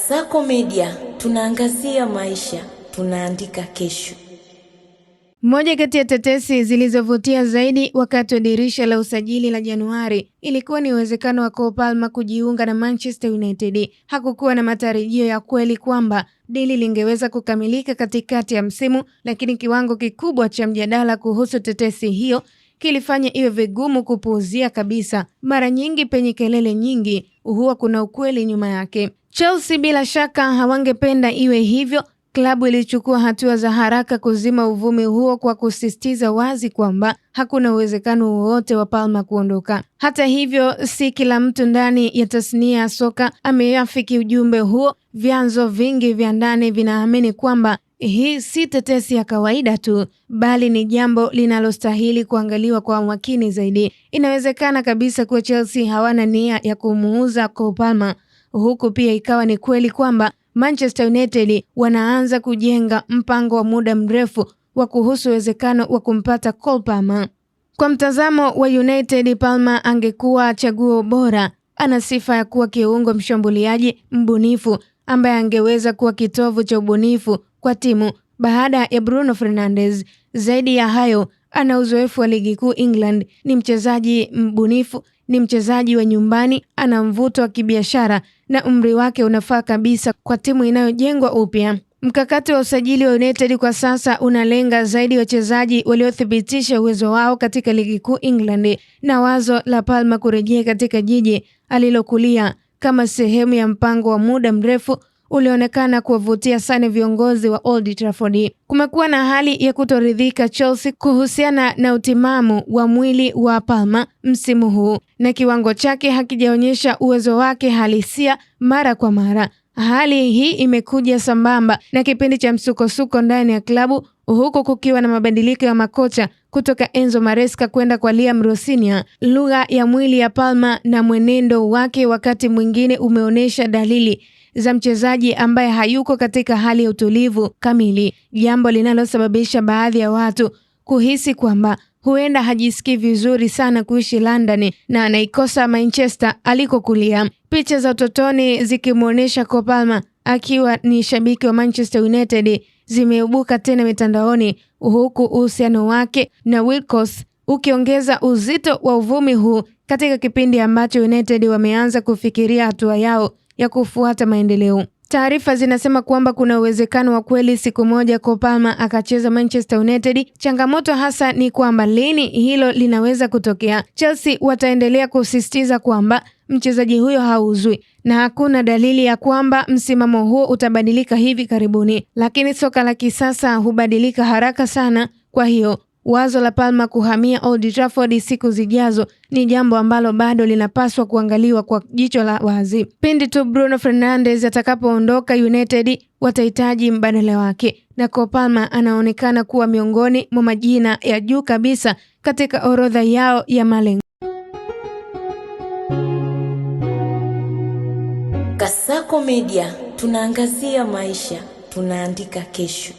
Kasako Media, tunaangazia maisha, tunaandika kesho. Moja kati ya tetesi zilizovutia zaidi wakati wa dirisha la usajili la Januari ilikuwa ni uwezekano wa Cole Palmer kujiunga na Manchester United. Hakukuwa na matarajio ya kweli kwamba dili lingeweza kukamilika katikati ya msimu, lakini kiwango kikubwa cha mjadala kuhusu tetesi hiyo kilifanya iwe vigumu kupuuzia kabisa. Mara nyingi penye kelele nyingi huwa kuna ukweli nyuma yake. Chelsea bila shaka hawangependa iwe hivyo. Klabu ilichukua hatua za haraka kuzima uvumi huo kwa kusisitiza wazi kwamba hakuna uwezekano wowote wa Palmer kuondoka. Hata hivyo, si kila mtu ndani ya tasnia ya soka ameafiki ujumbe huo. Vyanzo vingi vya ndani vinaamini kwamba hii si tetesi ya kawaida tu, bali ni jambo linalostahili kuangaliwa kwa umakini zaidi. Inawezekana kabisa kuwa Chelsea hawana nia ya kumuuza Cole Palmer, huku pia ikawa ni kweli kwamba Manchester United wanaanza kujenga mpango wa muda mrefu wa kuhusu uwezekano wa kumpata Cole Palmer. Kwa mtazamo wa United, Palmer angekuwa chaguo bora. Ana sifa ya kuwa kiungo mshambuliaji mbunifu ambaye angeweza kuwa kitovu cha ubunifu kwa timu baada ya Bruno Fernandes. Zaidi ya hayo, ana uzoefu wa ligi kuu England, ni mchezaji mbunifu, ni mchezaji wa nyumbani, ana mvuto wa kibiashara na umri wake unafaa kabisa kwa timu inayojengwa upya. Mkakati wa usajili wa United kwa sasa unalenga zaidi wachezaji waliothibitisha uwezo wao katika ligi kuu England, na wazo la Palmer kurejea katika jiji alilokulia kama sehemu ya mpango wa muda mrefu ulionekana kuwavutia sana viongozi wa Old Trafford. Kumekuwa na hali ya kutoridhika Chelsea kuhusiana na utimamu wa mwili wa Palmer msimu huu, na kiwango chake hakijaonyesha uwezo wake halisia mara kwa mara. Hali hii imekuja sambamba na kipindi cha msukosuko ndani ya klabu, huku kukiwa na mabadiliko ya makocha kutoka Enzo Maresca kwenda kwa Liam Rosinia. Lugha ya mwili ya Palmer na mwenendo wake wakati mwingine umeonyesha dalili za mchezaji ambaye hayuko katika hali ya utulivu kamili, jambo linalosababisha baadhi ya watu kuhisi kwamba huenda hajisikii vizuri sana kuishi London na anaikosa Manchester alikokulia. Picha za utotoni zikimuonesha Cole Palmer akiwa ni shabiki wa Manchester United zimeibuka tena mitandaoni, huku uhusiano wake na Wilcox ukiongeza uzito wa uvumi huu katika kipindi ambacho United wameanza kufikiria hatua yao ya kufuata maendeleo. Taarifa zinasema kwamba kuna uwezekano wa kweli siku moja Cole Palmer akacheza Manchester United. Changamoto hasa ni kwamba lini hilo linaweza kutokea. Chelsea wataendelea kusisitiza kwamba mchezaji huyo hauzwi na hakuna dalili ya kwamba msimamo huo utabadilika hivi karibuni, lakini soka la kisasa hubadilika haraka sana. Kwa hiyo wazo la Palmer kuhamia Old Trafford siku zijazo ni jambo ambalo bado linapaswa kuangaliwa kwa jicho la wazi. Pindi tu Bruno Fernandes atakapoondoka, United watahitaji mbadala wake, na Cole Palmer anaonekana kuwa miongoni mwa majina ya juu kabisa katika orodha yao ya malengo. Kasako Media, tunaangazia maisha, tunaandika kesho.